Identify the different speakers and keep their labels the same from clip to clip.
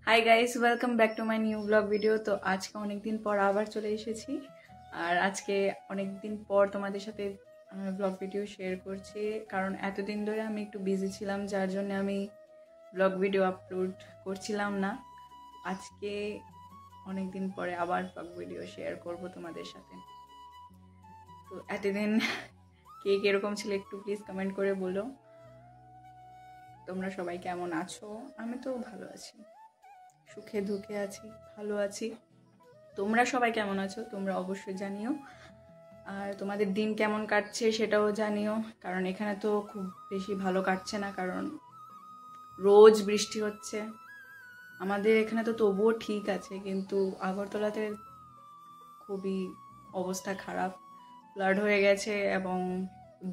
Speaker 1: Hi guys, welcome back to my new blog video. তো আজকে অনেক দিন পর আবার চলে এসেছি, আর আজকে অনেক দিন পর তোমাদের সাথে ব্লগ ভিডিও শেয়ার করছি। কারণ এতদিন ধরে আমি একটু বিজি ছিলাম, যার জন্য আমি ব্লগ ভিডিও আপলোড করছিলাম না। আজকে অনেক দিন পরে আবার ব্লগ ভিডিও শেয়ার করব তোমাদের সাথে। তো এতদিন কে কীরকম ছিল একটু প্লিজ কমেন্ট করে বলো। তোমরা সবাই কেমন আছো? আমি তো ভালো আছি, সুখে দুঃখে আছি, ভালো আছি। তোমরা সবাই কেমন আছো তোমরা অবশ্যই জানিও, আর তোমাদের দিন কেমন কাটছে সেটাও জানিও। কারণ এখানে তো খুব বেশি ভালো কাটছে না, কারণ রোজ বৃষ্টি হচ্ছে। আমাদের এখানে তো তবুও ঠিক আছে, কিন্তু আগরতলাতে খুবই অবস্থা খারাপ, ফ্লাড হয়ে গেছে এবং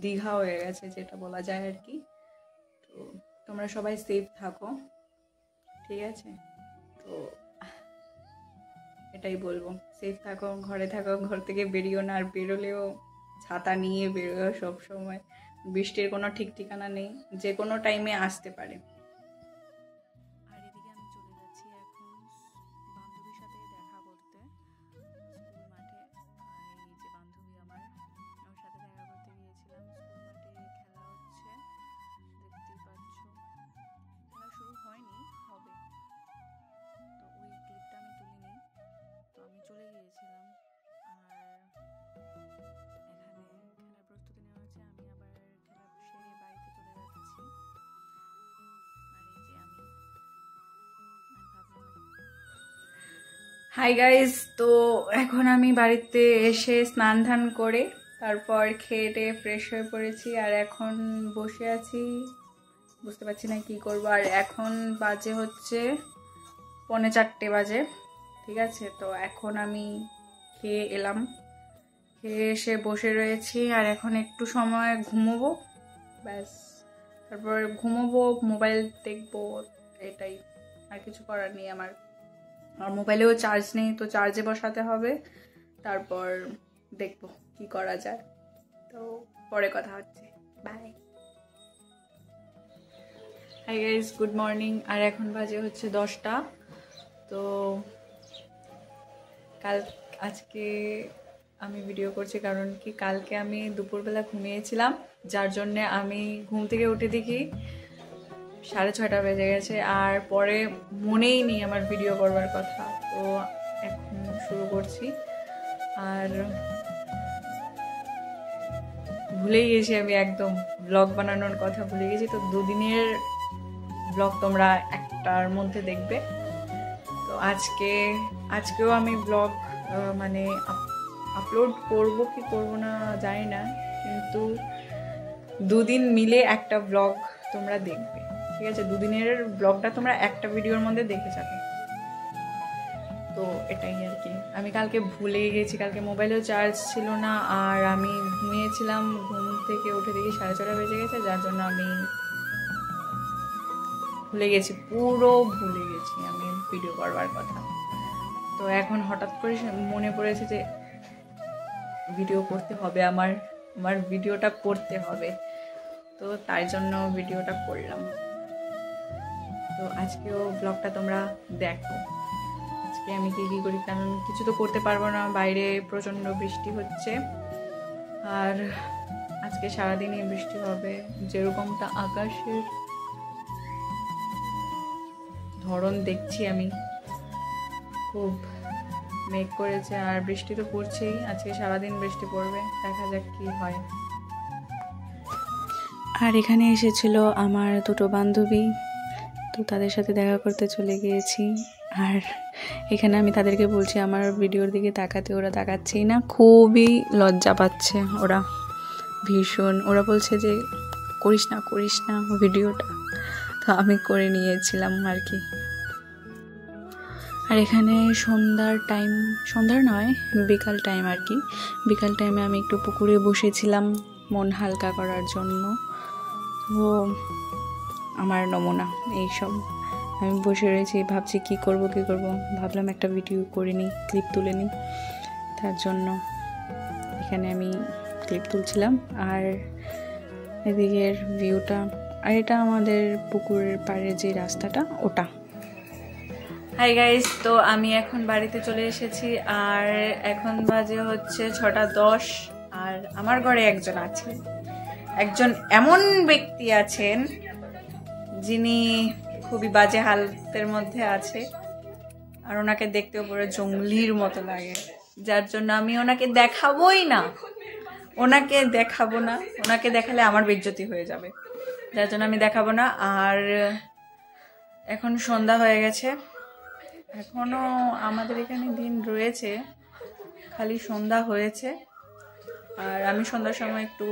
Speaker 1: দীঘা হয়ে গেছে যেটা বলা যায় আর কি। তো তোমরা সবাই সেফ থাকো, ঠিক আছে? তো এটাই বলবো, সেফ থাকো, ঘরে থাকো, ঘর থেকে বেরিও না, আর বেরোলেও ছাতা নিয়ে বেরোও সব সময়। বৃষ্টির কোনো ঠিক ঠিকানা নেই, যে কোনো টাইমে আসতে পারে। আর এদিকে আমি চলে যাচ্ছি এখন বান্ধবীর সাথে দেখা করতে স্কুল মাঠে। এই যে বান্ধবী আমার, ওর সাথে দেখা করতে গিয়েছিলাম। স্কুল মাঠে খেলা হচ্ছে, দেখতেই পাচ্ছ। খেলা শুরু হয়নি, হবে। তো ওই ক্লিপটা আমি তুলিনি, তো আমি চলে গিয়েছিলাম। আর এখানে খেলার প্রস্তুতি নেওয়া হচ্ছে, আমি আবার খেলা সেরে বাড়িতে চলে যাচ্ছি। আর এই যে আমি ভাবলাম হাই গাইজ, তো এখন আমি বাড়িতে এসে স্নান ধান করে তারপর খেয়ে টেয়ে ফ্রেশ হয়ে পড়েছি, আর এখন বসে আছি, বুঝতে পারছি না কি করব। আর এখন বাজে হচ্ছে 3:45 বাজে, ঠিক আছে? তো এখন আমি খেয়ে এলাম, খেয়ে এসে বসে রয়েছি, আর এখন একটু সময় ঘুমোবো, ব্যাস। তারপর ঘুমোবো, মোবাইল দেখবো, এটাই। আর কিছু করার নেই আমার। আর মোবাইলেও চার্জ নেই, তো চার্জে বসাতে হবে, তারপর দেখবো কি করা যায়। তো পরে কথা হচ্ছে, bye. Hi guys, good morning. আর এখন বাজে হচ্ছে 10টা। তো আজকে আমি ভিডিও করছি কারণ কি, কালকে আমি দুপুরবেলা ঘুমিয়েছিলাম, যার জন্যে আমি ঘুম থেকে উঠে দেখি 6:30 বেজে গেছে, আর পরে মনেই নেই আমার ভিডিও করবার কথা। তো এখন শুরু করছি, আর ভুলেই গেছি আমি, একদম ব্লগ বানানোর কথা ভুলে গেছি। তো 2 দিনের ব্লগ তোমরা একটার মধ্যে দেখবে। তো আজকেও আমি ব্লগ মানে আপলোড করব কি করব না জানি না, কিন্তু 2 দিন মিলে একটা ব্লগ তোমরা দেখবে, ঠিক আছে? 2 দিনের ব্লগটা তোমরা একটা ভিডিওর মধ্যে দেখে যাবে। তো এটাই আর কি। আমি কালকে ভুলে গেছি, কালকে মোবাইলেও চার্জ ছিল না, আর আমি ঘুমিয়েছিলাম, ঘুম থেকে উঠে দেখি 6:30 বেজে গেছে, যার জন্য আমি ভুলে গেছি, পুরো ভুলে গেছি আমি ভিডিও করবার কথা। তো এখন হঠাৎ করে মনে পড়েছে যে ভিডিও করতে হবে, আমার ভিডিওটা করতে হবে, তো তার জন্য ভিডিওটা করলাম। তো আজকেও ব্লগটা তোমরা দেখো, আজকে আমি কী করি, কারণ কিছু তো করতে পারবো না, বাইরে প্রচণ্ড বৃষ্টি হচ্ছে। আর আজকে সারাদিনই বৃষ্টি হবে, যেরকমটা আকাশের ধরন দেখছি আমি, খুব মেঘ করেছে, আর বৃষ্টি তো পড়ছেই, আজকে সারাদিন বৃষ্টি পড়বে, দেখা যাক কি হয়। আর এখানে এসেছিল আমার 2টো বান্ধবী, তো তাদের সাথে দেখা করতে চলে গিয়েছি। আর এখানে আমি তাদেরকে বলছি আমার ভিডিওর দিকে তাকাতে, ওরা তাকাচ্ছেই না, খুবই লজ্জা পাচ্ছে ওরা ভীষণ। ওরা বলছে যে করিস না ভিডিওটা, তো আমি করে নিয়েছিলাম আর কি। আর এখানে সন্ধ্যার নয়, বিকাল টাইম আর কি। বিকাল টাইমে আমি একটু পুকুরে বসেছিলাম মন হালকা করার জন্য। তো আমার নমুনা এইসব, আমি বসে রয়েছি, ভাবছি কি করব, ভাবলাম একটা ভিডিও করে নিই, ক্লিপ তুলে নিই, তার জন্য এখানে আমি ক্লিপ তুলছিলাম। আর এদিকের ভিউটা, আর এটা আমাদের পুকুরের পাড়ে যে রাস্তাটা, ওটা হাই গাইস, তো আমি এখন বাড়িতে চলে এসেছি আর এখন বাজে হচ্ছে 6:10। আর আমার ঘরে একজন আছে, একজন এমন ব্যক্তি আছেন যিনি খুবই বাজে হালতের মধ্যে আছে আর ওনাকে দেখতেও পুরো জঙ্গলির মতো লাগে, যার জন্য আমি ওনাকে দেখাবোই না, ওনাকে দেখাবো না। ওনাকে দেখালে আমার বেইজ্জতি হয়ে যাবে, যার জন্য আমি দেখাবো না। আর এখন সন্ধ্যা হয়ে গেছে, এখনো আমাদের এখানে দিন রয়েছে, খালি সন্ধ্যা হয়েছে। আর আমি সন্ধ্যার সময় একটু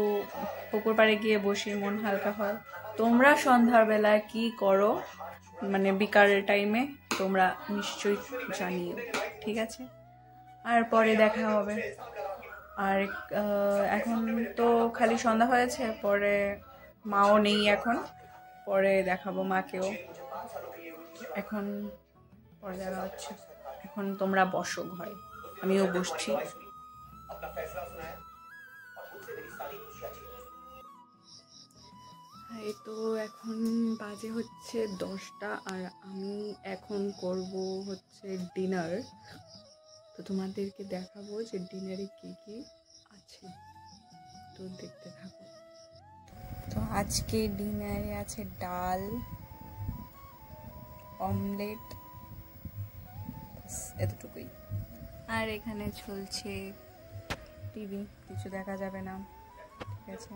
Speaker 1: পুকুর পাড়ে গিয়ে বসি, মন হালকা হয়। তোমরা সন্ধ্যার বেলায় কি করো, মানে বিকাল টাইমে, তোমরা নিশ্চয়ই জানিও, ঠিক আছে? আর পরে দেখা হবে। আর এখন তো খালি সন্ধ্যা হয়েছে, পরে মাও নেই এখন, পরে দেখাবো মাকেও। এখন পরে দেখা হচ্ছে। এখন তোমরা বসো ঘরে, আমিও বসছি। এই তো এখন বাজে হচ্ছে 10টা আর আমি এখন করব হচ্ছে ডিনার। তো তোমাদেরকে দেখাবো যে ডিনারে কি কি আছে, তো দেখতে থাকো। তো আজকে ডিনারে আছে ডাল, অমলেট, এতটুকুই। আর এখানে চলছে টিভি, কিছু দেখা যাবে না, ঠিক আছে?